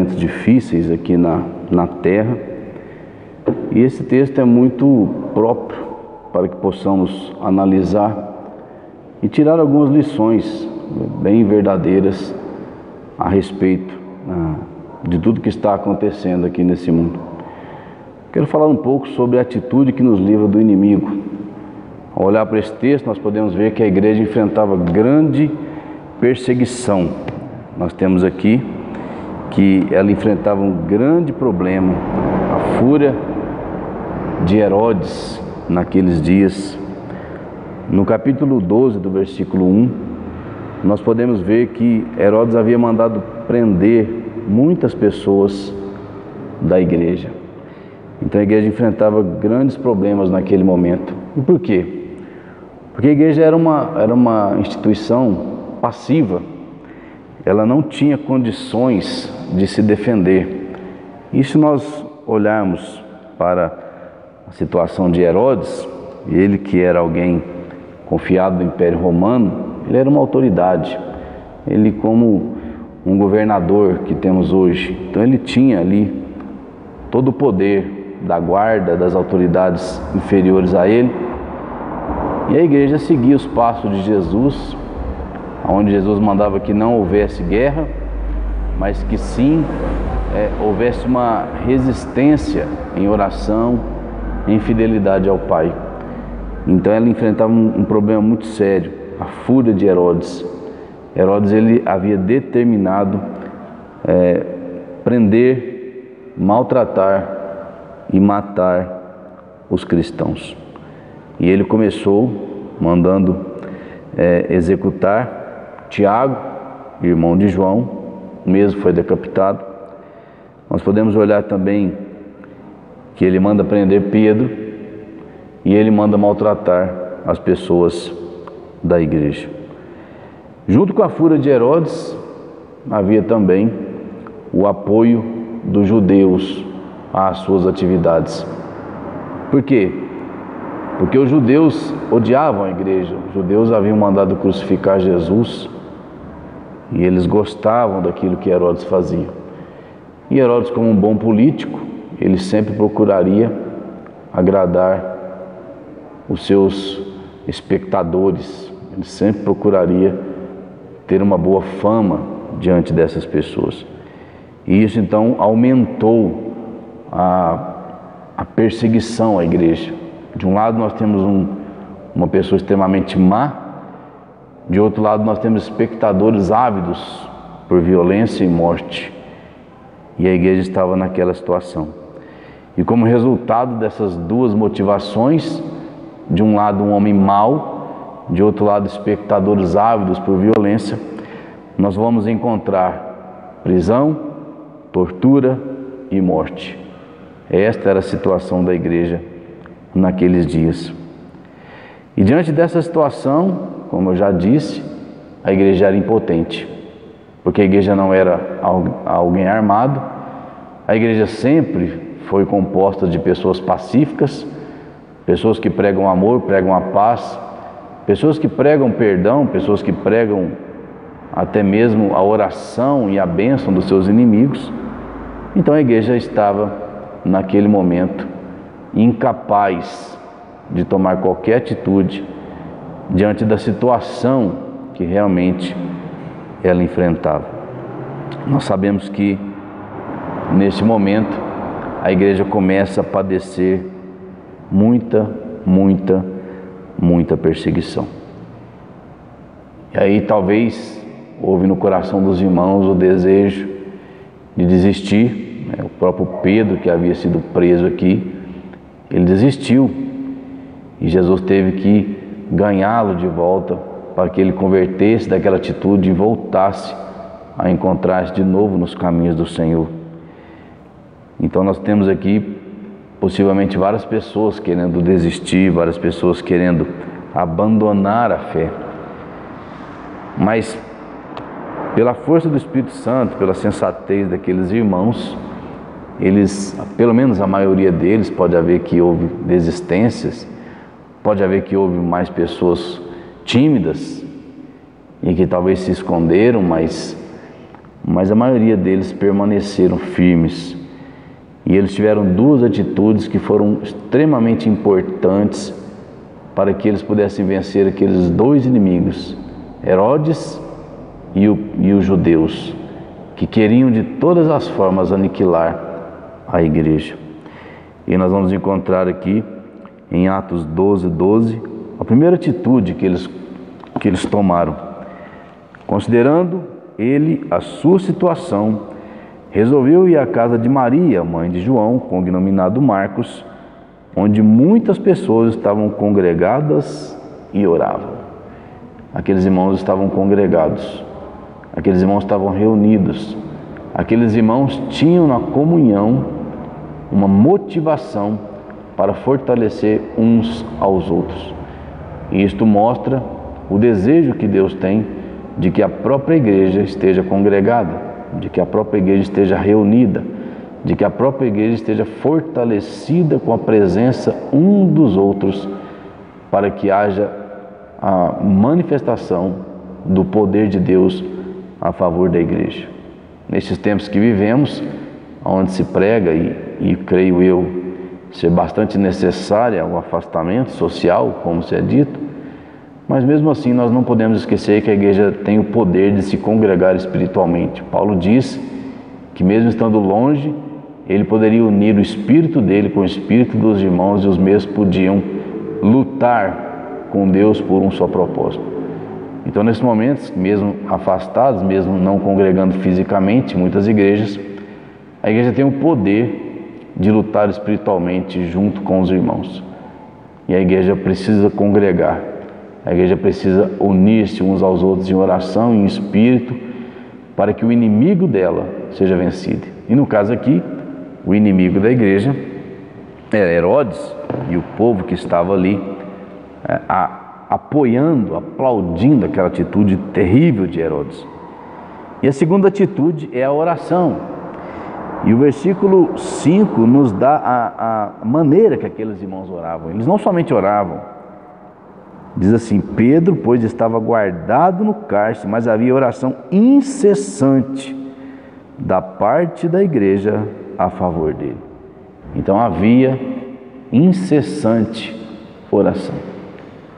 momentos difíceis aqui na terra. E esse texto é muito próprio para que possamos analisar e tirar algumas lições bem verdadeiras a respeito de tudo que está acontecendo aqui nesse mundo. Quero falar um pouco sobre a atitude que nos livra do inimigo. Ao olhar para esse texto, nós podemos ver que a igreja enfrentava grande perseguição. Nós temos aqui que ela enfrentava um grande problema, a fúria de Herodes naqueles dias. No capítulo 12 do versículo 1, nós podemos ver que Herodes havia mandado prender muitas pessoas da igreja. Então a igreja enfrentava grandes problemas naquele momento. E por quê? Porque a igreja era uma instituição passiva. Ela não tinha condições de se defender. E se nós olharmos para a situação de Herodes, ele que era alguém confiado do Império Romano, ele era uma autoridade. Ele como um governador que temos hoje. Então ele tinha ali todo o poder da guarda, das autoridades inferiores a ele. E a igreja seguia os passos de Jesus, onde Jesus mandava que não houvesse guerra, mas que sim houvesse uma resistência em oração, em fidelidade ao Pai. Então ela enfrentava um problema muito sério, a fúria de Herodes. Herodes ele havia determinado prender, maltratar e matar os cristãos. E ele começou mandando executar Tiago, irmão de João, o mesmo foi decapitado. Nós podemos olhar também que ele manda prender Pedro e ele manda maltratar as pessoas da igreja. Junto com a fúria de Herodes, havia também o apoio dos judeus às suas atividades. Por quê? Porque os judeus odiavam a igreja. Os judeus haviam mandado crucificar Jesus e eles gostavam daquilo que Herodes fazia. E Herodes, como um bom político, ele sempre procuraria agradar os seus espectadores. Ele sempre procuraria ter uma boa fama diante dessas pessoas. E isso então aumentou a perseguição à igreja. De um lado nós temos uma pessoa extremamente má, de outro lado nós temos espectadores ávidos por violência e morte. E a igreja estava naquela situação. E como resultado dessas duas motivações, de um lado um homem mau, de outro lado espectadores ávidos por violência, nós vamos encontrar prisão, tortura e morte. Esta era a situação da igreja naqueles dias. E diante dessa situação, como eu já disse, a igreja era impotente, porque a igreja não era alguém armado. A igreja sempre foi composta de pessoas pacíficas, pessoas que pregam amor, pregam a paz, pessoas que pregam perdão, pessoas que pregam até mesmo a oração e a bênção dos seus inimigos. Então a igreja estava naquele momento incapaz de tomar qualquer atitude diante da situação que realmente ela enfrentava. Nós sabemos que nesse momento a igreja começa a padecer muita perseguição. E aí talvez houve no coração dos irmãos o desejo de desistir. O próprio Pedro, que havia sido preso aqui, ele desistiu e Jesus teve que ganhá-lo de volta para que ele convertesse daquela atitude e voltasse a encontrar-se de novo nos caminhos do Senhor. Então nós temos aqui possivelmente várias pessoas querendo desistir, várias pessoas querendo abandonar a fé. Mas pela força do Espírito Santo, pela sensatez daqueles irmãos, eles, pelo menos a maioria deles, pode haver que houve desistências, pode haver que houve mais pessoas tímidas e que talvez se esconderam, mas mas a maioria deles permaneceram firmes. E eles tiveram duas atitudes que foram extremamente importantes para que eles pudessem vencer aqueles dois inimigos, Herodes e os judeus, que queriam de todas as formas aniquilar a igreja. E nós vamos encontrar aqui em Atos 12:12, a primeira atitude que eles tomaram. Considerando ele a sua situação, resolveu ir à casa de Maria, mãe de João, cognominado Marcos, onde muitas pessoas estavam congregadas e oravam. Aqueles irmãos estavam congregados, aqueles irmãos estavam reunidos, aqueles irmãos tinham na comunhão uma motivação para fortalecer uns aos outros. E isto mostra o desejo que Deus tem de que a própria igreja esteja congregada, de que a própria igreja esteja reunida, de que a própria igreja esteja fortalecida com a presença um dos outros, para que haja a manifestação do poder de Deus a favor da igreja. Nesses tempos que vivemos, onde se prega, e creio eu ser bastante necessário o afastamento social, como se é dito, mas mesmo assim nós não podemos esquecer que a igreja tem o poder de se congregar espiritualmente. Paulo diz que mesmo estando longe, ele poderia unir o espírito dele com o espírito dos irmãos, e os mesmos podiam lutar com Deus por um só propósito. Então, nesses momentos, mesmo afastados, mesmo não congregando fisicamente, muitas igrejas, a igreja tem o poder de lutar espiritualmente junto com os irmãos. E a igreja precisa congregar, a igreja precisa unir-se uns aos outros em oração e em espírito, para que o inimigo dela seja vencido. E no caso aqui, o inimigo da igreja era Herodes e o povo que estava ali apoiando, aplaudindo aquela atitude terrível de Herodes. E a segunda atitude é a oração. E o versículo 5 nos dá a maneira que aqueles irmãos oravam. Eles não somente oravam, diz assim: Pedro, pois, estava guardado no cárcere, mas havia oração incessante da parte da igreja a favor dele. Então havia incessante oração.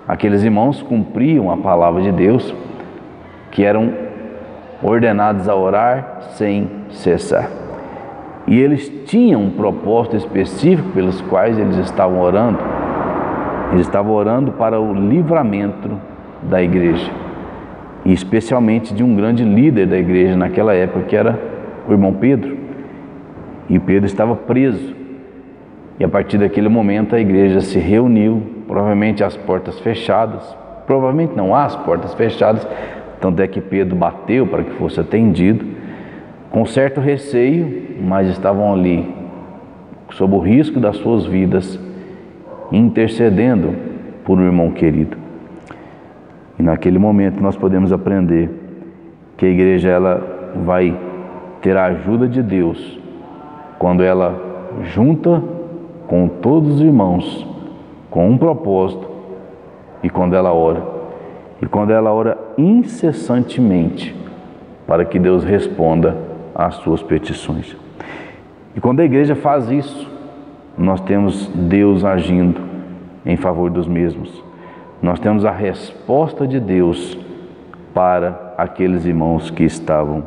Aqueles irmãos cumpriam a palavra de Deus, que eram ordenados a orar sem cessar. E eles tinham um propósito específico pelos quais eles estavam orando. Eles estavam orando para o livramento da igreja, e especialmente de um grande líder da igreja naquela época, que era o irmão Pedro. E Pedro estava preso. E a partir daquele momento a igreja se reuniu, provavelmente às portas fechadas, provavelmente não às portas fechadas, tanto é que Pedro bateu para que fosse atendido, com certo receio, mas estavam ali, sob o risco das suas vidas, intercedendo por um irmão querido. E naquele momento nós podemos aprender que a igreja ela vai ter a ajuda de Deus quando ela junta com todos os irmãos com um propósito, e quando ela ora, e quando ela ora incessantemente para que Deus responda às suas petições. E quando a igreja faz isso, nós temos Deus agindo em favor dos mesmos. Nós temos a resposta de Deus para aqueles irmãos que estavam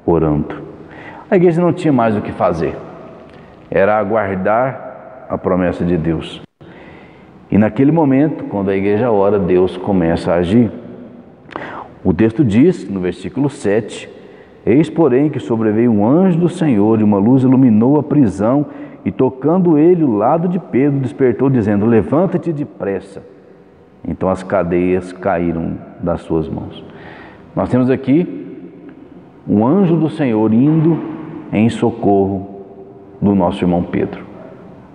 orando. A igreja não tinha mais o que fazer, era aguardar a promessa de Deus. E naquele momento, quando a igreja ora, Deus começa a agir. O texto diz, no versículo 7, eis, porém, que sobreveio um anjo do Senhor, e uma luz iluminou a prisão, e tocando ele o lado de Pedro, despertou, dizendo: levanta-te depressa. Então as cadeias caíram das suas mãos. Nós temos aqui um anjo do Senhor indo em socorro do nosso irmão Pedro,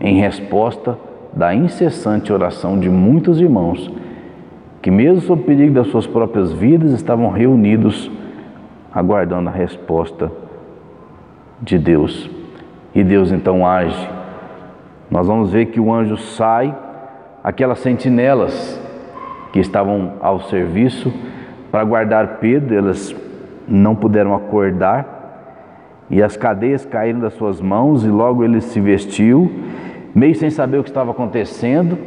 em resposta da incessante oração de muitos irmãos, que mesmo sob perigo das suas próprias vidas, estavam reunidos, aguardando a resposta de Deus. E Deus então age. Nós vamos ver que o anjo sai, aquelas sentinelas que estavam ao serviço para guardar Pedro, elas não puderam acordar, e as cadeias caíram das suas mãos, e logo ele se vestiu, meio sem saber o que estava acontecendo,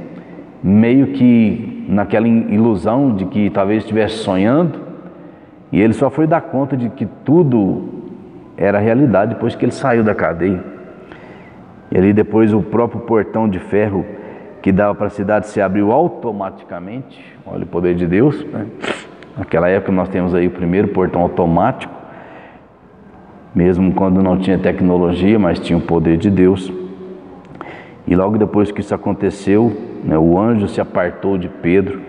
meio que naquela ilusão de que talvez estivesse sonhando, e ele só foi dar conta de que tudo era realidade depois que ele saiu da cadeia. E ali depois o próprio portão de ferro que dava para a cidade se abriu automaticamente. Olha o poder de Deus, né? Naquela época nós temos aí o primeiro portão automático, mesmo quando não tinha tecnologia, mas tinha o poder de Deus. E logo depois que isso aconteceu, né, o anjo se apartou de Pedro,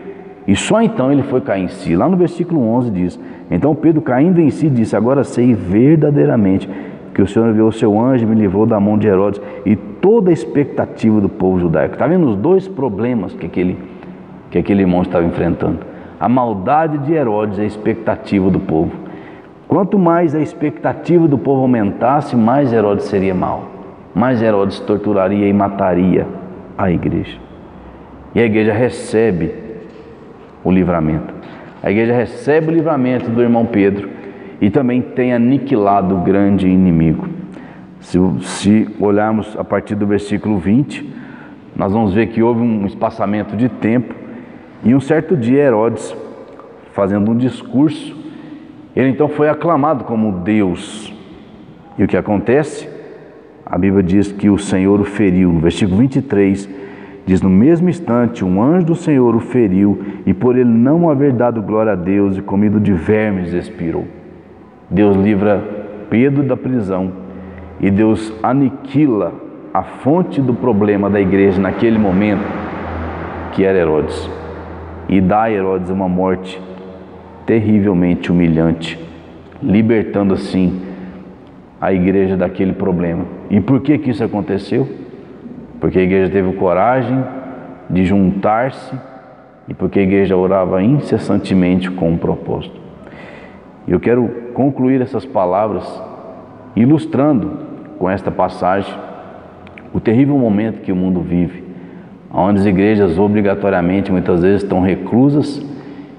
e só então ele foi cair em si. Lá no versículo 11 diz: então Pedro, caindo em si, disse: agora sei verdadeiramente que o Senhor enviou o seu anjo e me livrou da mão de Herodes e toda a expectativa do povo judaico. Está vendo os dois problemas que aquele irmão estava enfrentando? A maldade de Herodes e a expectativa do povo. Quanto mais a expectativa do povo aumentasse, mais Herodes seria mau, mais Herodes torturaria e mataria a igreja. E a igreja recebe o livramento. A igreja recebe o livramento do irmão Pedro e também tem aniquilado o grande inimigo. Se olharmos a partir do versículo 20, nós vamos ver que houve um espaçamento de tempo, e um certo dia Herodes, fazendo um discurso, ele então foi aclamado como Deus. E o que acontece? A Bíblia diz que o Senhor o feriu. No versículo 23 diz: no mesmo instante um anjo do Senhor o feriu, e por ele não haver dado glória a Deus e comido de vermes expirou. Deus livra Pedro da prisão, e Deus aniquila a fonte do problema da igreja naquele momento, que era Herodes, e dá a Herodes uma morte terrivelmente humilhante, libertando assim a igreja daquele problema. E por que isso aconteceu? Porque a igreja teve coragem de juntar-se, e porque a igreja orava incessantemente com um propósito. Eu quero concluir essas palavras ilustrando com esta passagem o terrível momento que o mundo vive, onde as igrejas obrigatoriamente muitas vezes estão reclusas,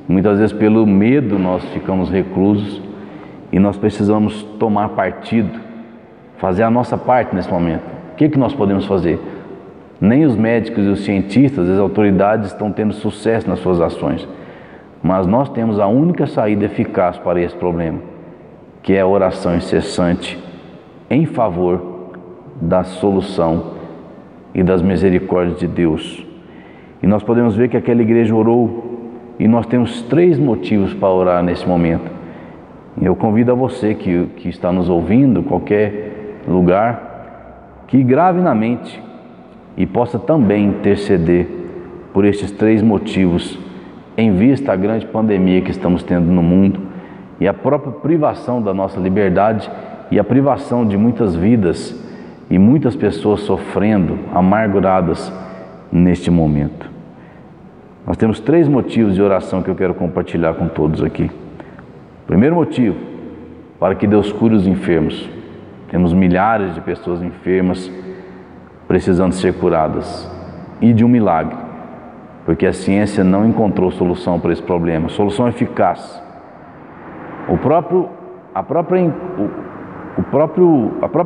muitas vezes pelo medo nós ficamos reclusos, e nós precisamos tomar partido, fazer a nossa parte nesse momento. O que nós podemos fazer? Nem os médicos e os cientistas, as autoridades estão tendo sucesso nas suas ações, mas nós temos a única saída eficaz para esse problema, que é a oração incessante em favor da solução e das misericórdias de Deus. E nós podemos ver que aquela igreja orou, e nós temos 3 motivos para orar nesse momento. Eu convido a você que está nos ouvindo, qualquer lugar, que grave na mente e possa também interceder por estes 3 motivos, em vista da grande pandemia que estamos tendo no mundo, e a própria privação da nossa liberdade, e a privação de muitas vidas, e muitas pessoas sofrendo, amarguradas neste momento. Nós temos 3 motivos de oração que eu quero compartilhar com todos aqui. Primeiro motivo, para que Deus cure os enfermos. Temos milhares de pessoas enfermas precisando ser curadas, e de um milagre, porque a ciência não encontrou solução para esse problema, solução eficaz. A própria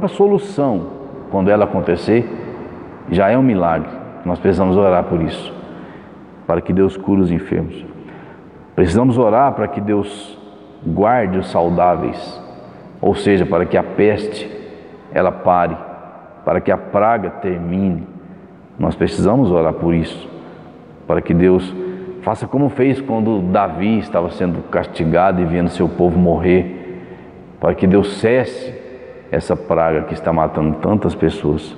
solução, quando ela acontecer, já é um milagre. Nós precisamos orar por isso, para que Deus cure os enfermos. Precisamos orar para que Deus guarde os saudáveis, ou seja, para que a peste ela pare, para que a praga termine. Nós precisamos orar por isso, para que Deus faça como fez quando Davi estava sendo castigado e vendo seu povo morrer, para que Deus cesse essa praga que está matando tantas pessoas,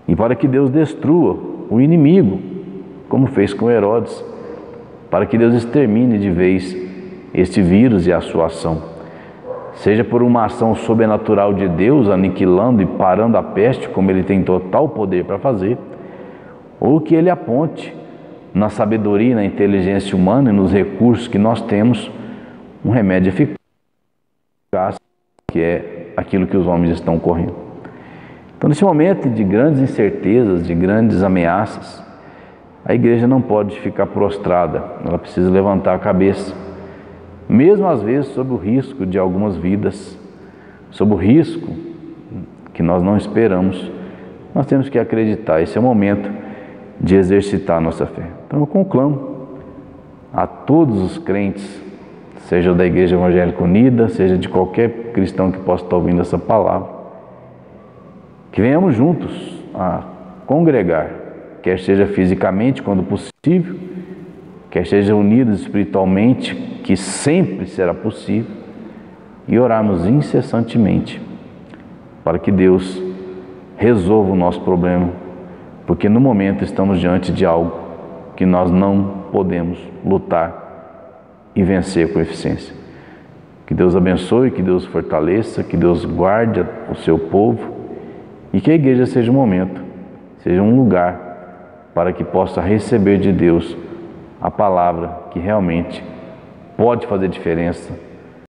e para que Deus destrua o inimigo, como fez com Herodes, para que Deus extermine de vez este vírus e a sua ação, seja por uma ação sobrenatural de Deus, aniquilando e parando a peste, como Ele tem total poder para fazer, ou que Ele aponte na sabedoria, na inteligência humana e nos recursos que nós temos, um remédio eficaz, que é aquilo que os homens estão correndo. Então, nesse momento de grandes incertezas, de grandes ameaças, a igreja não pode ficar prostrada, ela precisa levantar a cabeça, mesmo às vezes sob o risco de algumas vidas, sob o risco que nós não esperamos. Nós temos que acreditar, esse é o momento de exercitar a nossa fé. Então eu conclamo a todos os crentes, seja da Igreja Evangélica Unida, seja de qualquer cristão que possa estar ouvindo essa palavra, que venhamos juntos a congregar, quer seja fisicamente, quando possível, quer seja unidos espiritualmente, que sempre será possível, e orarmos incessantemente para que Deus resolva o nosso problema, porque no momento estamos diante de algo que nós não podemos lutar e vencer com eficiência. Que Deus abençoe, que Deus fortaleça, que Deus guarde o seu povo e que a igreja seja um momento, seja um lugar para que possa receber de Deus a palavra que realmente pode fazer diferença